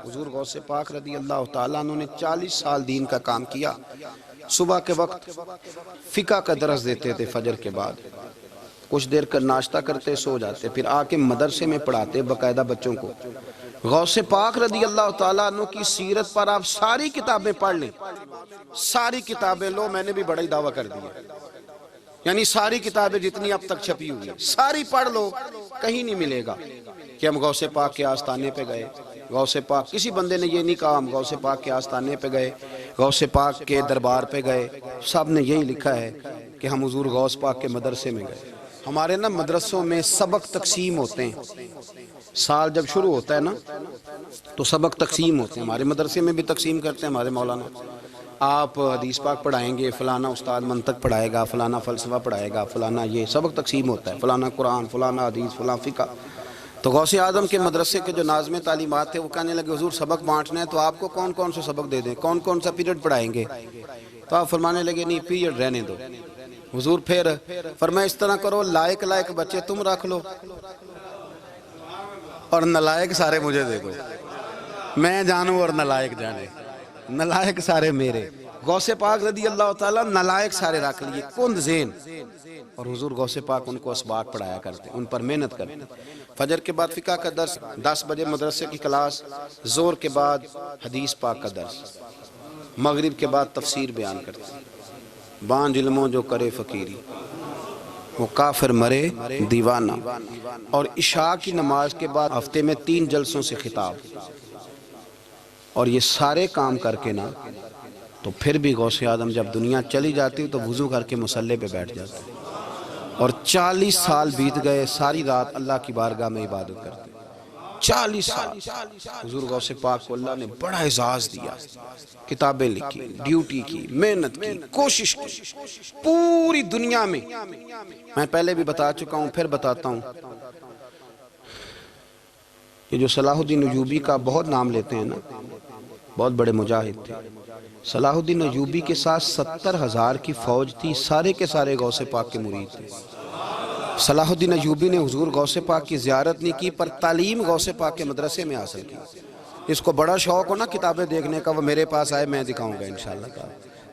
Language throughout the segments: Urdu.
حضور غوث پاک رضی اللہ تعالیٰ عنہ نے 40 سال دین کا کام کیا. صبح کے وقت فقہ کا درس دیتے تھے فجر کے بعد، کچھ دیر کر ناشتہ کرتے سو جاتے، پھر آ کے مدرسے میں پڑھاتے باقاعدہ بچوں کو. غوث پاک رضی اللہ تعالیٰ عنہ کی سیرت پر آپ ساری کتابیں پڑھ لیں، ساری کتابیں لو، میں نے بھی بڑا ہی دعویٰ کر دیا، یعنی ساری کتابیں جتنی اب تک چھپی ہوئی ہیں ساری پڑھ لو، کہیں نہیں ملے گا کہ ہم غوث پاک کے آستانے پہ گئے. غوث پاک کسی بندے نے یہ نہیں کہا ہم غوث پاک کے آستانے پہ گئے، غوث پاک کے دربار پہ گئے. سب نے یہی لکھا ہے کہ ہم حضور غوث پاک کے مدرسے میں گئے. ہمارے نا مدرسوں میں سبق تقسیم ہوتے ہیں، سال جب شروع ہوتا ہے نا تو سبق تقسیم ہوتے ہیں. ہمارے مدرسے میں بھی تقسیم کرتے ہیں ہمارے مولانا. آپ حدیث پاک پڑھائیں گے، فلانا استاد منطق پڑھائے گا، فلانا فلسفہ پڑھائے گا، فلانا یہ سبق تقسیم ہوتا ہے، فلانا قرآن، فلانا حدیث، فلانا فقہ. تو غوث اعظم کے مدرسے کے جو ناظم تعلیمات تھے وہ کہنے لگے حضور سبق بانٹنا ہے تو آپ کو کون کون سے سبق دے دیں، کون کون سا پیریڈ پڑھائیں گے؟ تو آپ فرمانے لگے نہیں پیریڈ رہنے دو. حضور پھر فرمایا اس طرح کرو، لائق بچے تم رکھ لو اور نلائق سارے مجھے دے دو، میں جانوں اور نلائق جانے، نلائق سارے میرے. غوث پاک رضی اللہ تعالیٰ نلائق سارے رکھ لیے، کند ذہن. اور حضور غوث پاک ان کو اسباق پڑھایا کرتے، ان پر محنت کرتے. فجر کے بعد فقہ کا درس، 10 بجے مدرسے کی کلاس، زور کے بعد حدیث پاک کا درس، مغرب کے بعد تفسیر بیان کرتے. بانج علموں جو کرے فقیری وہ کافر مرے دیوانہ. اور عشاء کی نماز کے بعد ہفتے میں 3 جلسوں سے خطاب. اور یہ سارے کام کر کے نا تو پھر بھی غوث اعظم جب دنیا چلی جاتی تو وضو کر کے مصلی پہ بیٹھ جاتے. اور 40 سال بیت گئے، ساری رات اللہ کی بارگاہ میں عبادت کرتے. 40 سال حضور غوث پاک کو اللہ نے بڑا اعزاز دیا، کتابیں لکھی، ڈیوٹی کی، محنت کی، کوشش کی پوری دنیا میں. میں پہلے بھی بتا چکا ہوں، پھر بتاتا ہوں. یہ جو صلاح الدین ایوبی کا بہت نام لیتے ہیں نا، بہت بڑے مجاہد تھے. صلاح الدین ایوبی کے ساتھ 70,000 کی فوج تھی، سارے کے سارے غوث پاک کے مرید تھے. صلاح الدین ایوبی نے حضور غوث پاک کی زیارت نہیں کی پر تعلیم غوث پاک کے مدرسے میں حاصل کی. اس کو بڑا شوق ہو نا کتابیں دیکھنے کا، وہ میرے پاس آئے، میں دکھاؤں گا انشاءاللہ.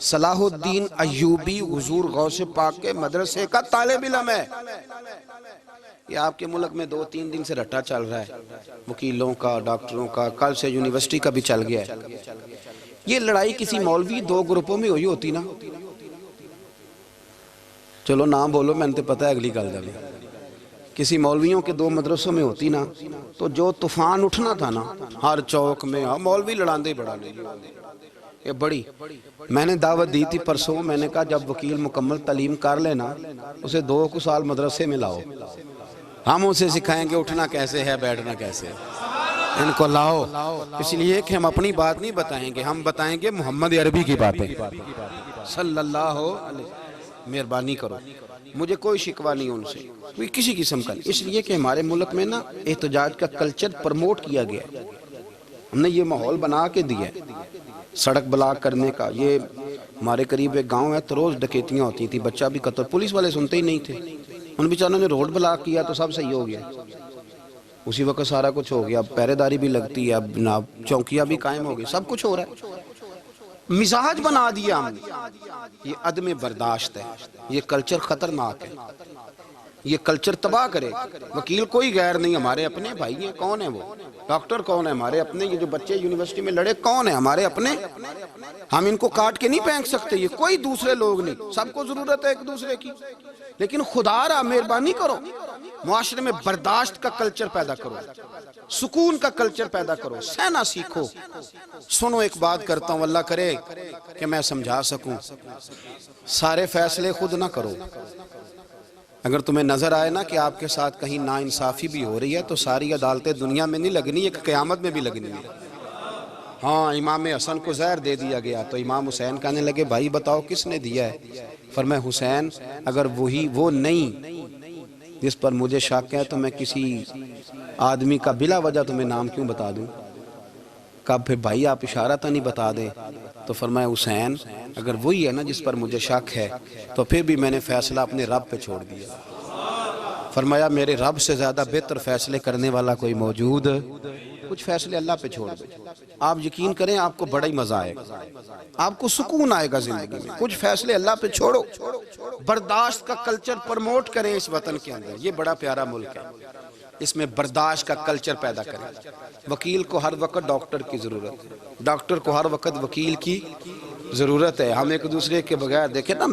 صلاح الدین ایوبی حضور غوث پاک کے مدرسے کا طالب علم ہے. یہ آپ کے ملک میں 2-3 دن سے رٹا چل رہا ہے، وکیلوں کا، ڈاکٹروں کا، کل سے یونیورسٹی کا بھی چل گیا ہے. یہ لڑائی کسی مولوی 2 گروپوں میں ہوئی ہوتی نا، چلو نام بولو، میں نے پتہ ہے اگلی گل جائے، کسی مولویوں کے 2 مدرسوں میں ہوتی نا تو جو طوفان اٹھنا تھا نا ہر چوک میں، مولوی لڑاندے ہی بڑا نہیں. یہ بڑی میں نے دعوت دی تھی پرسوں، میں نے کہا جب وکیل مکمل تعلیم کر لینا اسے 2 سال مدرسے میں لاؤ، ہم اسے سکھائیں گے اٹھنا کیسے ہے، بیٹھنا کیسے ہے. ان کو لاؤ، اس لیے کہ ہم اپنی بات نہیں بتائیں گے، ہم بتائیں گے محمد عربی کی باتیں صلی اللہ علیہ. مہربانی کرو، مجھے کوئی شکوہ نہیں ان سے، کوئی کسی قسم کا نہیں. اس لیے کہ ہمارے ملک میں نا احتجاج کا کلچر پرموٹ کیا گیا، ہم نے یہ ماحول بنا کے دیا ہے سڑک بلاک کرنے کا. یہ ہمارے قریب ایک گاؤں ہے تو روز ڈکیتیاں ہوتی تھی، بچہ بھی قتل، پولیس والے سنتے ہی نہیں تھے. ان بیچاروں نے روڈ بلاک کیا تو سب صحیح ہو گیا، اسی وقت سارا کچھ ہو گیا. اب پہرے داری بھی لگتی ہے، اب جناب چوکیاں بھی قائم ہو گئی، سب کچھ ہو رہا ہے. مزاج بنا دیا ہم نے. یہ عدم برداشت ہے، یہ کلچر خطرناک ہے، یہ کلچر تباہ کرے. وکیل کوئی غیر نہیں، ہمارے اپنے بھائی ہیں. کون ہے وہ؟ ڈاکٹر کون ہے؟ ہمارے اپنے. یہ جو بچے یونیورسٹی میں لڑے کون ہیں؟ ہمارے اپنے. ہم ان کو کاٹ کے نہیں پھینک سکتے، یہ کوئی دوسرے لوگ نہیں. سب کو ضرورت ہے ایک دوسرے کی، لیکن خدا را مہربانی کرو معاشرے میں برداشت کا کلچر پیدا کرو، سکون کا کلچر پیدا کرو، سہنا سیکھو. سنو ایک بات کرتا ہوں، اللہ کرے کہ میں سمجھا سکوں. سارے فیصلے خود نہ کرو. اگر تمہیں نظر آئے نا کہ آپ کے ساتھ کہیں ناانصافی بھی ہو رہی ہے تو ساری عدالتیں دنیا میں نہیں لگنی، ایک قیامت میں بھی لگنی ہے. ہاں امام حسن کو زہر دے دیا گیا تو امام حسین کہنے لگے بھائی بتاؤ کس نے دیا ہے؟ فرمایا حسین اگر وہ نہیں جس پر مجھے شک ہے تو میں کسی آدمی کا بلا وجہ تمہیں نام کیوں بتا دوں؟ کہا پھر بھائی آپ اشارہ تو نہیں بتا دے. تو فرمایا حسین اگر وہی ہے نا جس پر مجھے شک ہے تو پھر بھی میں نے فیصلہ اپنے رب پہ چھوڑ دیا. فرمایا میرے رب سے زیادہ بہتر فیصلے کرنے والا کوئی موجود کچھ فیصلے اللہ پہ چھوڑ دیں. آپ یقین کریں آپ کو بڑا ہی مزہ آئے گا, آپ کو سکون آئے گا زندگی میں. کچھ فیصلے اللہ پہ چھوڑو, برداشت کا کلچر پروموٹ کریں اس وطن کے اندر. یہ بڑا پیارا ملک ہے, اس میں برداشت کا کلچر پیدا کریں. وکیل کو ہر وقت ڈاکٹر کی ضرورت ہے, ڈاکٹر کو ہر وقت وکیل کی ضرورت ہے. ہم ایک دوسرے کے بغیر دیکھیں نا,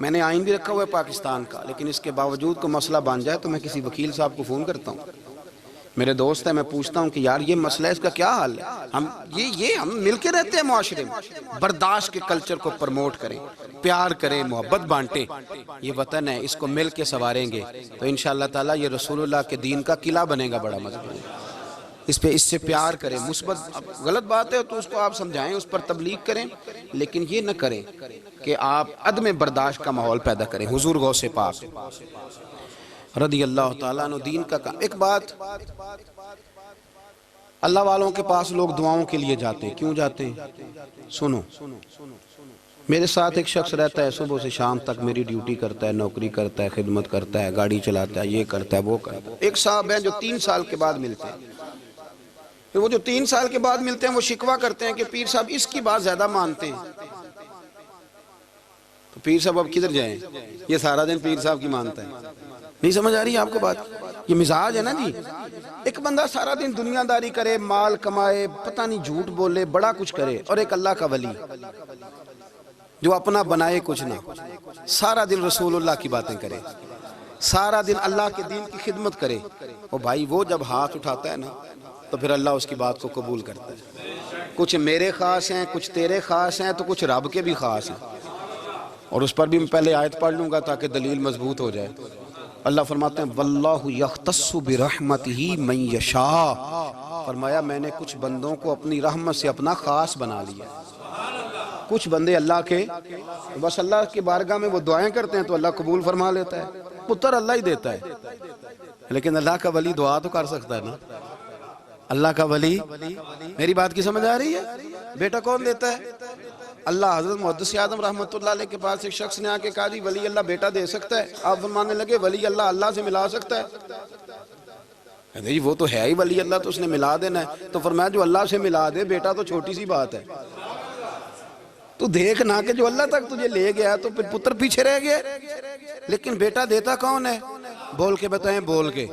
میں نے آئین بھی رکھا ہوا ہے پاکستان کا, لیکن اس کے باوجود کو مسئلہ بن جائے تو میں کسی وکیل صاحب کو فون کرتا ہوں. میرے دوست ہے, میں پوچھتا ہوں کہ یار یہ مسئلہ ہے, اس کا کیا حل ہے. ہم مل کے رہتے ہیں معاشرے میں. برداشت کے کلچر کو پروموٹ کریں, پیار کریں, محبت بانٹیں. یہ وطن ہے, اس کو مل کے سنواریں گے تو انشاءاللہ تعالیٰ یہ رسول اللہ کے دین کا قلعہ بنے گا بڑا مضبوط. اس سے پیار کریں. مثبت غلط بات ہے تو اس کو آپ سمجھائیں, اس پر تبلیغ کریں, لیکن یہ نہ کریں کہ آپ عدم برداشت کا ماحول پیدا کریں. حضور غوث پاک رضی اللہ تعالیٰ عنہ دین کا کام. ایک بات, اللہ والوں کے پاس لوگ دعاؤں کے لیے جاتے ہیں. کیوں جاتے ہیں؟ سنو, میرے ساتھ ایک شخص رہتا ہے, صبح سے شام تک میری ڈیوٹی کرتا ہے, نوکری کرتا ہے, خدمت کرتا ہے, گاڑی چلاتا ہے, یہ کرتا ہے, وہ کرتا ہے. ایک صاحب ہیں جو 3 سال کے بعد ملتے ہیں. وہ جو 3 سال کے بعد ملتے ہیں وہ شکوہ کرتے ہیں کہ پیر صاحب اس کی بات زیادہ مانتے ہیں. تو پیر صاحب اب کدھر جائیں, یہ سارا دن پیر صاحب کی مانتا ہے. نہیں سمجھ آ رہی ہے آپ کو بات؟ یہ مزاج ہے نا جی. ایک بندہ سارا دن دنیا داری کرے, مال کمائے, پتہ نہیں جھوٹ بولے, بڑا کچھ کرے, اور ایک اللہ کا ولی جو اپنا بنائے کچھ نہ, سارا دن رسول اللہ کی باتیں کرے, سارا دن اللہ کے دین کی خدمت کرے. اور بھائی وہ جب ہاتھ اٹھاتا ہے نا تو پھر اللہ اس کی بات کو قبول کرتا ہے. کچھ میرے خاص ہیں, کچھ تیرے خاص ہیں, تو کچھ رب کے بھی خاص ہیں. اور اس پر بھی میں پہلے آیت پڑھ لوں گا تاکہ دلیل مضبوط ہو جائے. اللہ فرماتے ہیں واللہ یختص برحمتہ من یشاء. فرمایا میں نے کچھ بندوں کو اپنی رحمت سے اپنا خاص بنا لیا. کچھ بندے اللہ کے بس اللہ کی بارگاہ میں وہ دعائیں کرتے ہیں تو اللہ قبول فرما لیتا ہے. پتر اللہ ہی دیتا ہے, لیکن اللہ کا ولی دعا تو کر سکتا ہے نا. اللہ کا ولی, میری بات کی سمجھ آ رہی ہے؟ بیٹا کون دیتا ہے؟ اللہ. حضرت محدث اعظم رحمۃ اللہ علیہ کے پاس ایک شخص نے آ کے کہا جی ولی اللہ بیٹا دے سکتا ہے؟ آپ فرمانے لگے ولی اللہ اللہ سے ملا سکتا ہے؟ جی وہ تو ہے ہی ولی اللہ, تو اس نے ملا دینا ہے. تو فرمایا جو اللہ سے ملا دے بیٹا تو چھوٹی سی بات ہے. تو دیکھ نہ کہ جو اللہ تک تجھے لے گیا تو پھر پتر پیچھے رہ گئے. لیکن بیٹا دیتا کون ہے؟ بول کے بتائیں, بول کے.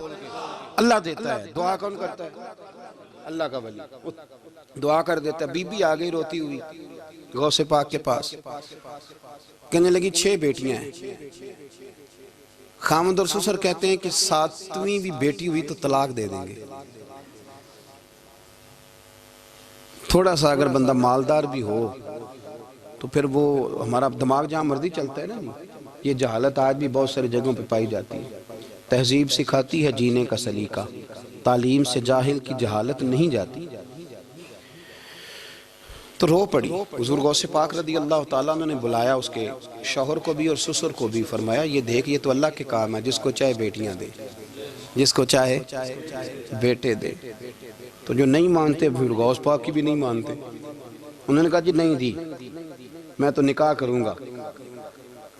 اللہ دیتا ہے. دعا کون کرتا ہے؟ اللہ کا ولی دعا کر دیتا ہے. بی بی آ گئی روتی ہوئی غوث پاک کے پاس, کہنے لگی 6 بیٹیاں ہیں. خامد اور سسر کہتے ہیں کہ 7ویں بھی بیٹی ہوئی تو طلاق دے دیں گے. تھوڑا سا اگر بندہ مالدار بھی ہو تو پھر وہ ہمارا دماغ جہاں مرضی چلتا ہے نا جی. یہ جہالت آج بھی بہت ساری جگہوں پہ پائی جاتی ہے. تہذیب سکھاتی ہے جینے کا سلیقہ, تعلیم سے جاہل کی جہالت نہیں جاتی. تو رو پڑی. حضور غوث پاک رضی اللہ تعالیٰ عنہ نے بلایا اس کے شوہر کو بھی اور سسر کو بھی. فرمایا یہ دیکھ, یہ تو اللہ کے کام ہے, جس کو چاہے بیٹیاں دے, جس کو چاہے بیٹے دے. تو جو نہیں مانتے پھر غوث پاک کی بھی نہیں مانتے. انہوں نے کہا جی نہیں دی, میں تو نکاح کروں گا.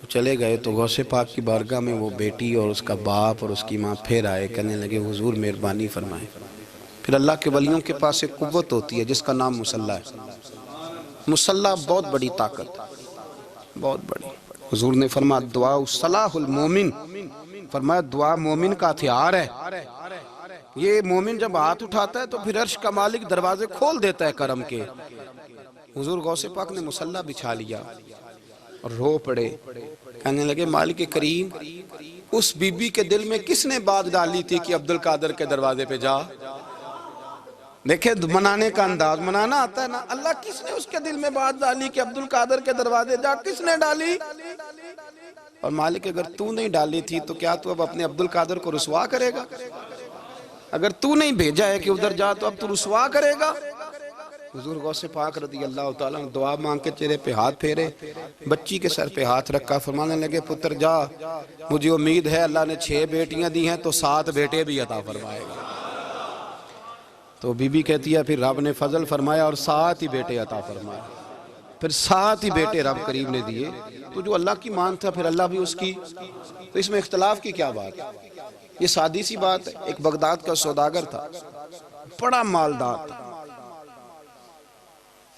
چلے گئے تو غوث پاک کی بارگاہ میں وہ بیٹی اور اس کا باپ اور اس کی ماں پھر آئے, کہنے لگے حضور مہربانی فرمائیں. پھر اللہ کے ولیوں کے پاس ایک قوت ہوتی ہے جس کا نام مصلی ہے. مصلی بہت بڑی طاقت, بہت بڑی. حضور نے فرمایا دعا صلاح المومن, فرمایا دعا مومن کا ہتھیار ہے. یہ مومن جب ہاتھ اٹھاتا ہے تو پھر عرش کا مالک دروازے کھول دیتا ہے کرم کے. حضور غوث پاک نے مصلی بچھا لیا اور رو پڑے, کہنے لگے مالک کریم اس بی بی کے دل میں کس نے بات ڈالی تھی کہ عبد القادر کے دروازے پہ جا. دیکھیں منانے کا انداز, منانا آتا ہے نا. اللہ کس نے اس کے دل میں بات ڈالی کہ عبد القادر کے دروازے جا, کس نے ڈالی؟ اور مالک اگر تو نہیں ڈالی تھی تو کیا تو اب اپنے عبد القادر کو رسوا کرے گا؟ اگر تو نہیں بھیجا ہے کہ ادھر جا تو اب تو رسوا کرے گا؟ حضور غوث پاک رضی اللہ تعالیٰ نے دعا مانگ کے چہرے پہ ہاتھ پھیرے, بچی کے سر پہ ہاتھ رکھا, فرمانے لگے پتر جا, مجھے امید ہے اللہ نے 6 بیٹیاں دی ہیں تو 7 بیٹے بھی عطا فرمائے گا. تو بی بی کہتی ہے پھر رب نے فضل فرمایا اور 7 ہی بیٹے عطا فرمائے. پھر 7 ہی بیٹے رب کریم نے دیے. تو جو اللہ کی مان تھا پھر اللہ بھی اس کی. تو اس میں اختلاف کی کیا بات ہے؟ یہ سادی سی بات ہے. ایک بغداد کا سوداگر تھا, بڑا مالدار تھا.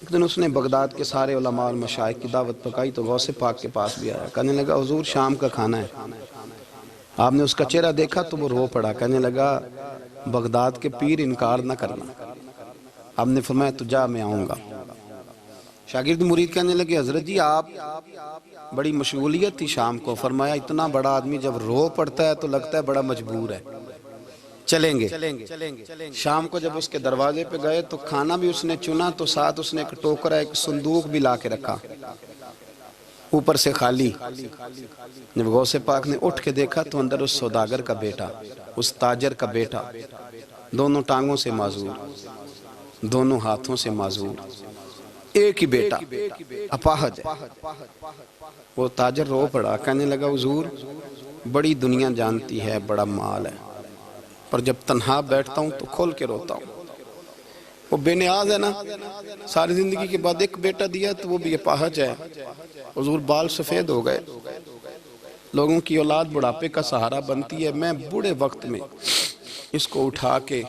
ایک دن اس نے بغداد کے سارے علماء اور مشائخ کی دعوت پکائی تو غوث پاک کے پاس بھی آیا. کہنے لگا حضور شام کا کھانا ہے. آپ نے اس کا چہرہ دیکھا تو وہ رو پڑا. کہنے لگا بغداد کے پیر انکار نہ کرنا. آپ نے فرمایا تو جا میں آؤں گا. شاگرد مرید کہنے لگے حضرت جی آپ بڑی مشغولیت تھی شام کو. فرمایا اتنا بڑا آدمی جب رو پڑتا ہے تو لگتا ہے بڑا مجبور ہے, چلیں گے. شام کو جب اس کے دروازے پہ گئے تو کھانا بھی اس نے چنا تو ساتھ اس نے ایک ٹوکرا ایک صندوق بھی لا کے رکھا, اوپر سے خالی. جب غوث پاک نے اٹھ کے دیکھا تو اندر اس سوداگر کا بیٹا, اس تاجر کا بیٹا, دونوں ٹانگوں سے معذور, دونوں ہاتھوں سے معذور, ایک ہی بیٹا اپاہج ہے. وہ تاجر رو پڑا. کہنے لگا حضور بڑی دنیا جانتی ہے بڑا مال ہے, پر جب تنہا بیٹھتا ہوں تو کھول کے روتا ہوں. وہ بے نیاز ہے نا, ساری زندگی کے بعد ایک بیٹا دیا تو وہ بھی اپاہج ہے. حضور بال سفید ہو گئے. لوگوں کی اولاد بڑھاپے کا سہارا بنتی ہے. میں بوڑھے وقت میں اس کو اٹھا کے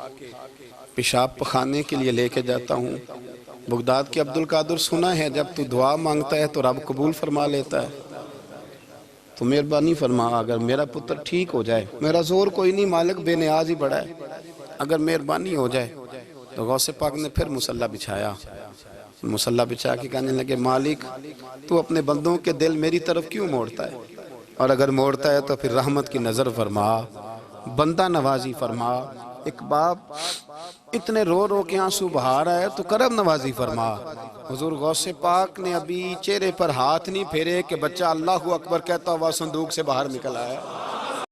پیشاب پخانے کے لیے لے کے جاتا ہوں. بغداد کے عبد القادر سنا ہے جب تو دعا مانگتا ہے تو رب قبول فرما لیتا ہے. تو مہربانی فرما اگر میرا پتر ٹھیک ہو جائے, میرا زور کوئی نہیں مالک, بے نیاز ہی بڑا ہے, اگر مہربانی ہو جائے. تو غوث پاک نے پھر مصلی بچھایا. مصلی بچھا کے کہنے لگے مالک تو اپنے بندوں کے دل میری طرف کیوں موڑتا ہے, اور اگر موڑتا ہے تو پھر رحمت کی نظر فرما, بندہ نوازی فرما. ایک باپ اتنے رو رو کے آنسو بہا رہا ہے تو کرم نوازی فرما. حضور غوث پاک نے ابھی چہرے پر ہاتھ نہیں پھیرے کہ بچہ اللہ اکبر کہتا ہوا صندوق سے باہر نکل آیا.